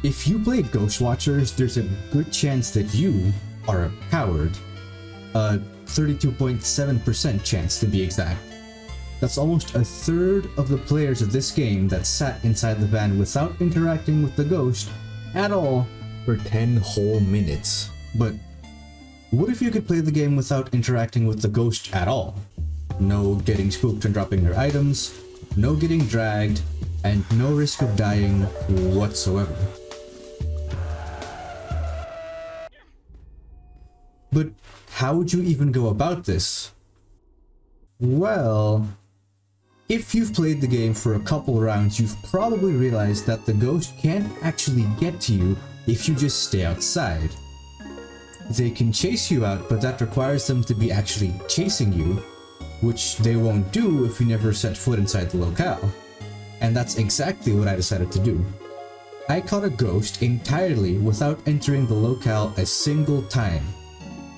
if you play Ghost Watchers, there's a good chance that you are a coward. A 32.7% chance to be exact. That's almost a third of the players of this game that sat inside the van without interacting with the ghost at all for 10 whole minutes. But what if you could play the game without interacting with the ghost at all? No getting spooked and dropping your items, no getting dragged, and no risk of dying whatsoever. But how would you even go about this? Well, if you've played the game for a couple rounds, you've probably realized that the ghost can't actually get to you if you just stay outside. They can chase you out, but that requires them to be actually chasing you, which they won't do if you never set foot inside the locale. And that's exactly what I decided to do. I caught a ghost entirely without entering the locale a single time.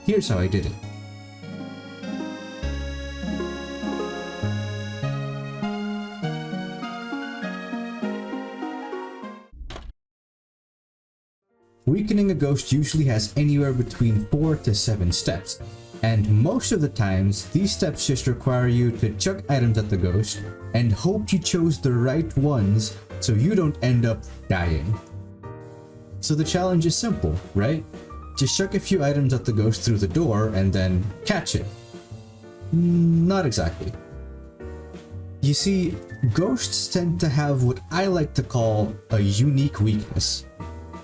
Here's how I did it. Weakening a ghost usually has anywhere between 4 to 7 steps, and most of the times these steps just require you to chuck items at the ghost and hope you chose the right ones so you don't end up dying. So the challenge is simple, right? Just chuck a few items at the ghost through the door and then catch it. Not exactly. You see, ghosts tend to have what I like to call a unique weakness.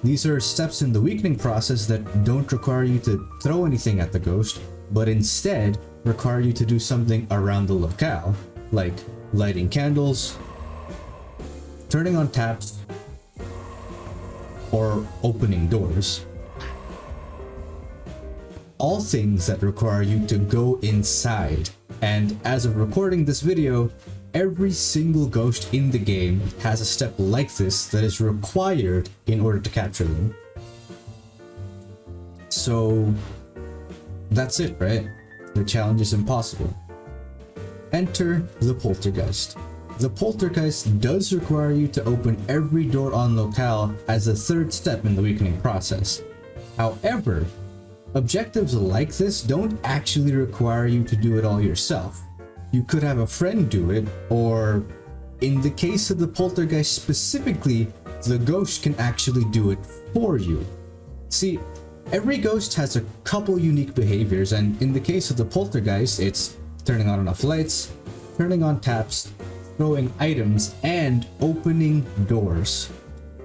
These are steps in the weakening process that don't require you to throw anything at the ghost, but instead require you to do something around the locale, like lighting candles, turning on taps, or opening doors. All things that require you to go inside, and as of recording this video, every single ghost in the game has a step like this that is required in order to capture them. So that's it, right? The challenge is impossible. Enter the Poltergeist. The Poltergeist does require you to open every door on locale as a third step in the weakening process. However, objectives like this don't actually require you to do it all yourself. You could have a friend do it, or in the case of the Poltergeist specifically, the ghost can actually do it for you. See, every ghost has a couple unique behaviors, and in the case of the Poltergeist, it's turning on enough lights, turning on taps, throwing items, and opening doors.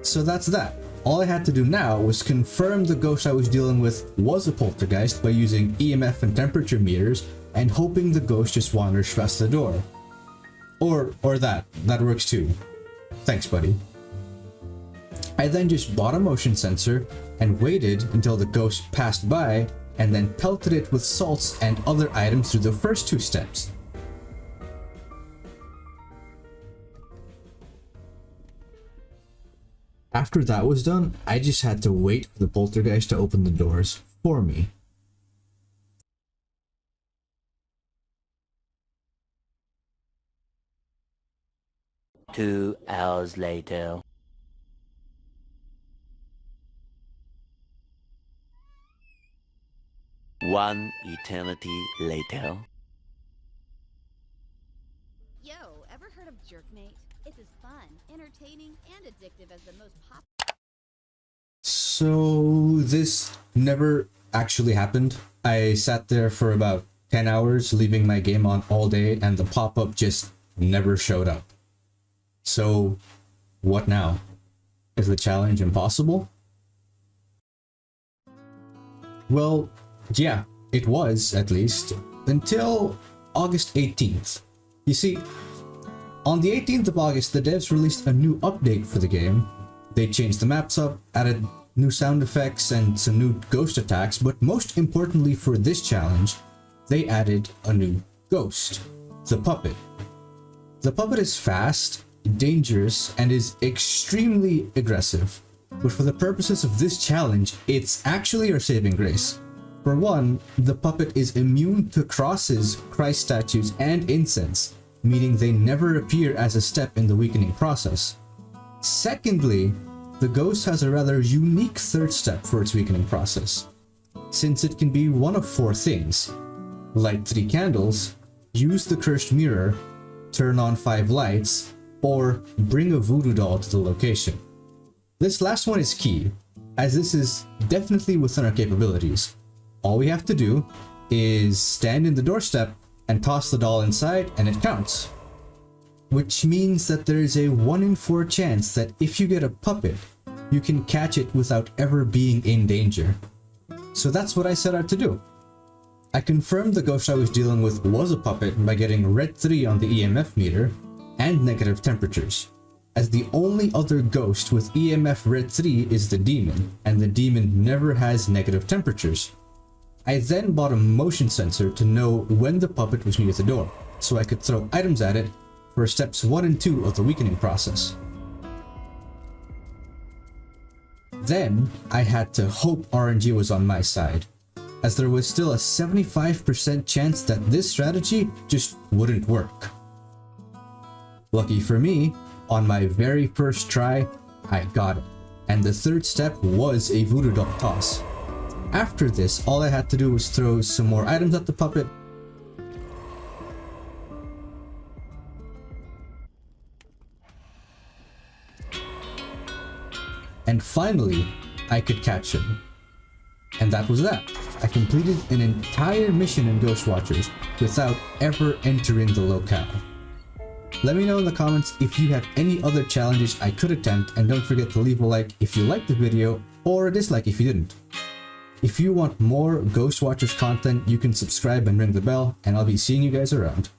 So that's that. All I had to do now was confirm the ghost I was dealing with was a poltergeist by using EMF and temperature meters and hoping the ghost just wanders past the door. Or that works too. Thanks, buddy. I then just bought a motion sensor and waited until the ghost passed by and then pelted it with salts and other items through the first 2 steps. After that was done, I just had to wait for the poltergeist to open the doors for me. Two hours later. One eternity later. Yo, ever heard of Jerkmate? It's as fun, entertaining, and addictive as the most pop. So this never actually happened. I sat there for about 10 hours, leaving my game on all day, and the pop-up just never showed up. So what now? Is the challenge impossible? Well, yeah, it was, at least, until August 18th. You see, on the 18th of August, the devs released a new update for the game. They changed the maps up, added new sound effects, and some new ghost attacks, but most importantly for this challenge, they added a new ghost, the Puppet. The Puppet is fast, dangerous, and is extremely aggressive. But for the purposes of this challenge, it's actually our saving grace. For one, the Puppet is immune to crosses, Christ statues, and incense, meaning they never appear as a step in the weakening process. Secondly, the ghost has a rather unique third step for its weakening process, since it can be one of 4 things: light 3 candles, use the cursed mirror, turn on 5 lights, or bring a voodoo doll to the location. This last one is key, as this is definitely within our capabilities. All we have to do is stand in the doorstep and toss the doll inside and it counts. Which means that there is a 1 in 4 chance that if you get a puppet, you can catch it without ever being in danger. So that's what I set out to do. I confirmed the ghost I was dealing with was a puppet by getting red 3 on the EMF meter and negative temperatures, as the only other ghost with EMF red 3 is the demon, and the demon never has negative temperatures. I then bought a motion sensor to know when the puppet was near the door, so I could throw items at it for steps 1 and 2 of the weakening process. Then, I had to hope RNG was on my side, as there was still a 75% chance that this strategy just wouldn't work. Lucky for me, on my very first try, I got it, and the third step was a voodoo doll toss. After this, all I had to do was throw some more items at the puppet, and finally, I could catch him. And that was that. I completed an entire mission in Ghostwatchers without ever entering the locale. Let me know in the comments if you have any other challenges I could attempt, and don't forget to leave a like if you liked the video, or a dislike if you didn't. If you want more Ghostwatchers content, you can subscribe and ring the bell, and I'll be seeing you guys around.